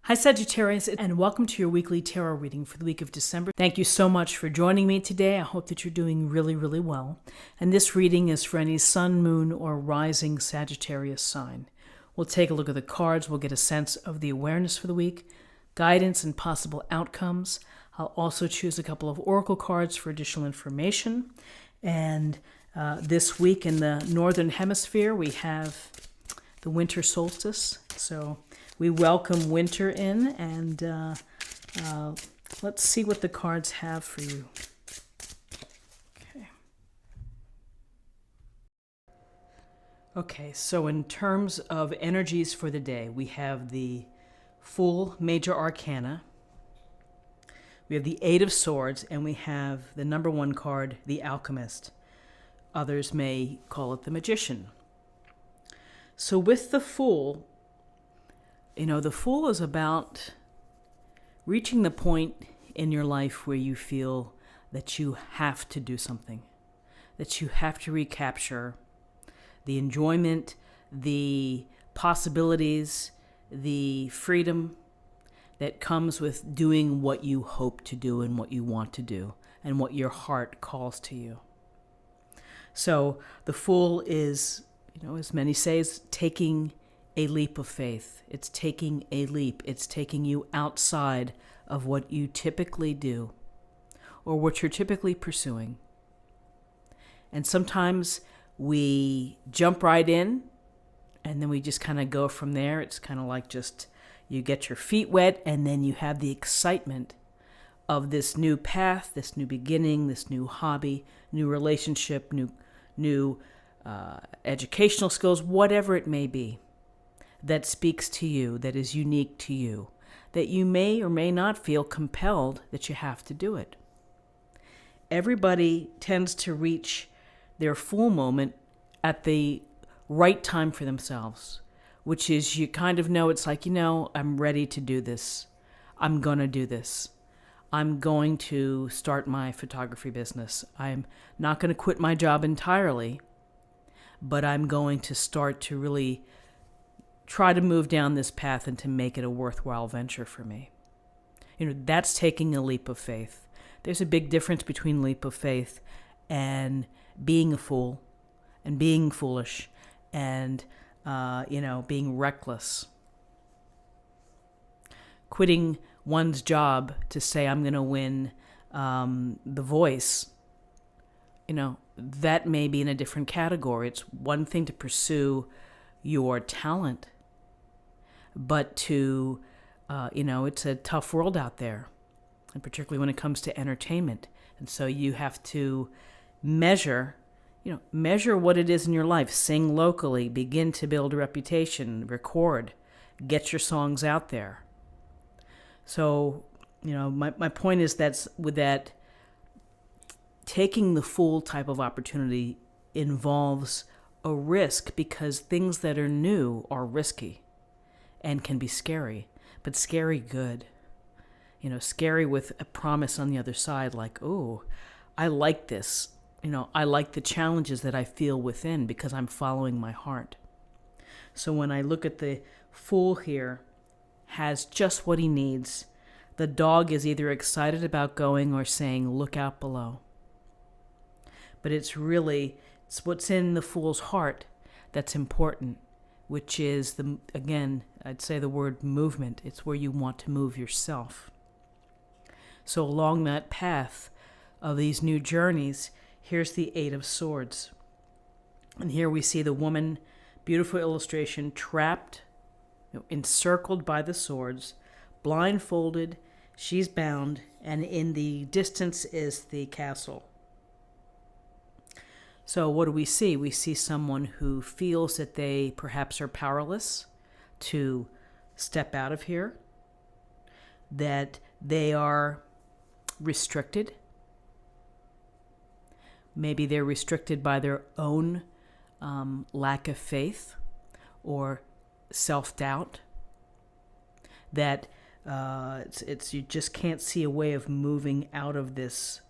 Hi Sagittarius, and welcome to your weekly tarot reading for the week of December. Thank you so much for joining me today. I hope that you're doing really, really well. And this reading is for any sun, moon, or rising Sagittarius sign. We'll take a look at the cards. We'll get a sense of the awareness for the week, guidance and possible outcomes. I'll also choose a couple of oracle cards for additional information. And this week in the Northern Hemisphere, we have the winter solstice. So we welcome winter in, and let's see what the cards have for you. Okay, so in terms of energies for the day, we have the full major arcana, we have the Eight of Swords, and we have the number one card, the alchemist. Others may call it the magician. So with the Fool, the Fool is about reaching the point in your life where you feel that you have to do something, that you have to recapture the enjoyment, the possibilities, the freedom that comes with doing what you hope to do and what you want to do and what your heart calls to you. So the Fool is, as many say, is taking a leap of faith. It's taking a leap. It's taking you outside of what you typically do or what you're typically pursuing. And sometimes we jump right in and then we just kind of go from there. It's kind of like just you get your feet wet and then you have the excitement of this new path, this new beginning, this new hobby, new relationship, new educational skills, whatever it may be, that speaks to you, that is unique to you, that you may or may not feel compelled that you have to do it. Everybody tends to reach their Fool moment at the right time for themselves, which is you kind of know, it's like, I'm ready to do this. I'm going to do this. I'm going to start my photography business. I'm not going to quit my job entirely, but I'm going to start to really try to move down this path and to make it a worthwhile venture for me. That's taking a leap of faith. There's a big difference between leap of faith and being a fool and being foolish and, being reckless. Quitting one's job to say, I'm going to win The Voice, that may be in a different category. It's one thing to pursue your talent, but to, it's a tough world out there, and particularly when it comes to entertainment. And so you have to measure what it is in your life. Sing locally, begin to build a reputation, record, get your songs out there. So, my point is that taking the Fool type of opportunity involves a risk, because things that are new are risky and can be scary, but scary good. Scary with a promise on the other side, like, oh, I like this. I like the challenges that I feel within because I'm following my heart. So when I look at the Fool here, has just what he needs. The dog is either excited about going or saying, look out below. But it's what's in the Fool's heart that's important, which is, I'd say the word movement. It's where you want to move yourself. So along that path of these new journeys, here's the Eight of Swords. And here we see the woman, beautiful illustration, trapped, encircled by the swords, blindfolded, she's bound, and in the distance is the castle. So what do we see? We see someone who feels that they perhaps are powerless to step out of here, that they are restricted. Maybe they're restricted by their own lack of faith or self-doubt, that you just can't see a way of moving out of this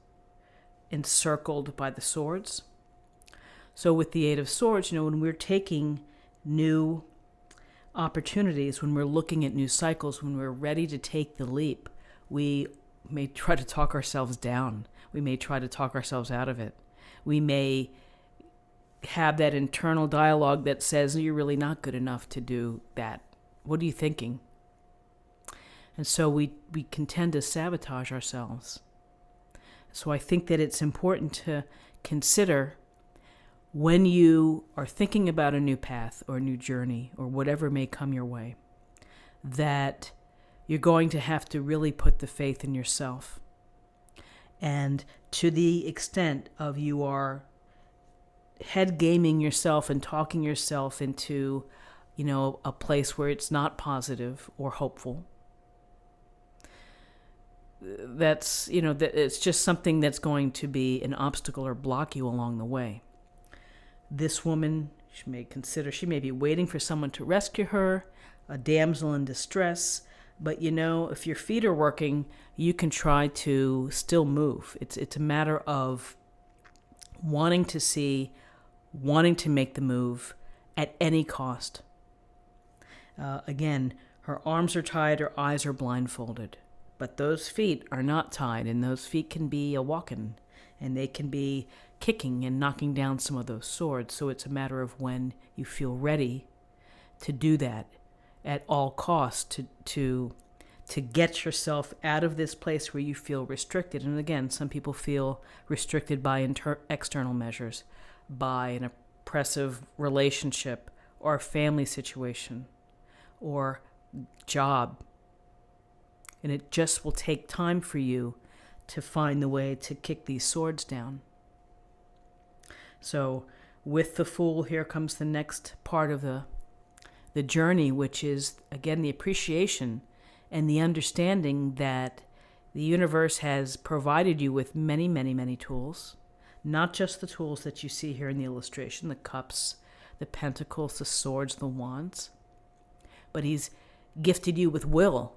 encircled by the swords. So with the Eight of Swords, when we're taking new opportunities, when we're looking at new cycles, when we're ready to take the leap, we may try to talk ourselves down. We may try to talk ourselves out of it. We may have that internal dialogue that says, you're really not good enough to do that. What are you thinking? And so we can tend to sabotage ourselves. So I think that it's important to consider, when you are thinking about a new path or a new journey or whatever may come your way, that you're going to have to really put the faith in yourself. And to the extent of you are head gaming yourself and talking yourself into, a place where it's not positive or hopeful, that's, that it's just something that's going to be an obstacle or block you along the way. This woman, she may be waiting for someone to rescue her, a damsel in distress. But if your feet are working, you can try to still move. It's a matter of wanting to make the move at any cost. Again, her arms are tied, her eyes are blindfolded. But those feet are not tied, and those feet can be a-walking, and they can be kicking and knocking down some of those swords. So it's a matter of when you feel ready to do that at all costs, to get yourself out of this place where you feel restricted. And again, some people feel restricted by external measures, by an oppressive relationship or a family situation or job. And it just will take time for you to find the way to kick these swords down. So with the Fool, here comes the next part of the journey, which is, again, the appreciation and the understanding that the universe has provided you with many, many, many tools. Not just the tools that you see here in the illustration, the cups, the pentacles, the swords, the wands. But he's gifted you with will,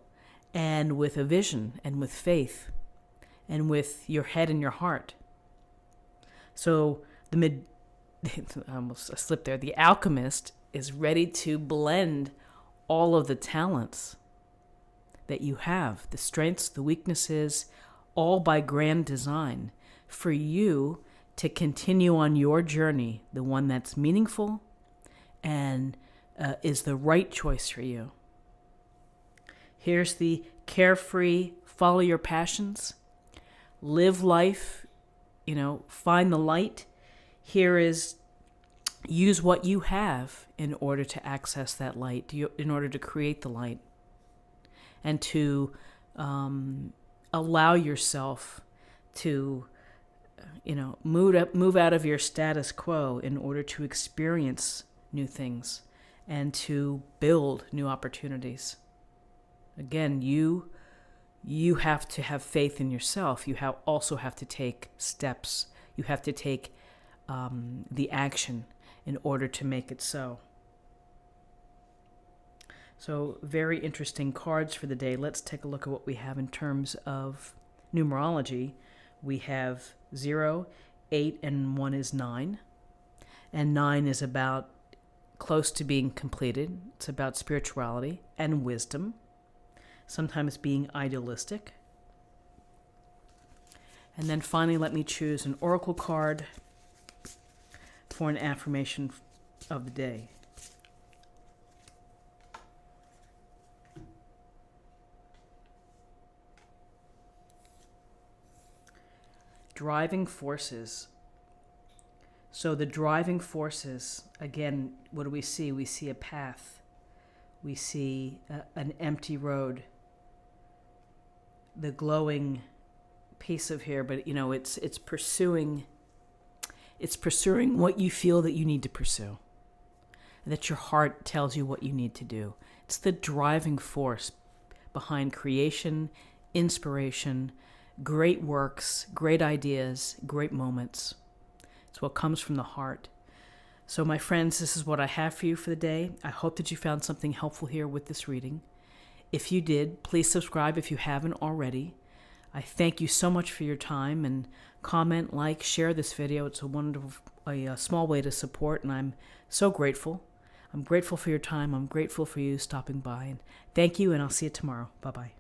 and with a vision, and with faith, and with your head and your heart. So I almost slipped there. The alchemist is ready to blend all of the talents that you have, the strengths, the weaknesses, all by grand design, for you to continue on your journey, the one that's meaningful and is the right choice for you. Here's the carefree, follow your passions, live life, find the light. Here is, use what you have in order to access that light, in order to create the light, and to allow yourself to, move out of your status quo in order to experience new things and to build new opportunities. Again, you have to have faith in yourself. You also have to take steps. You have to take the action in order to make it so. So very interesting cards for the day. Let's take a look at what we have in terms of numerology. We have 0, 8, and 1 is 9. And 9 is about close to being completed. It's about spirituality and wisdom, sometimes being idealistic. And then finally, let me choose an oracle card for an affirmation of the day. Driving forces. So the driving forces, again, what do we see? We see a path. We see an empty road. The glowing piece of here, but it's pursuing what you feel that you need to pursue, and that your heart tells you what you need to do. It's the driving force behind creation, inspiration, great works, great ideas, great moments. It's what comes from the heart. So my friends, this is what I have for you for the day. I hope that you found something helpful here with this reading. If you did, please subscribe if you haven't already. I thank you so much for your time, and comment, like, share this video. It's a small way to support, and I'm so grateful. I'm grateful for your time. I'm grateful for you stopping by. And thank you, and I'll see you tomorrow. Bye-bye.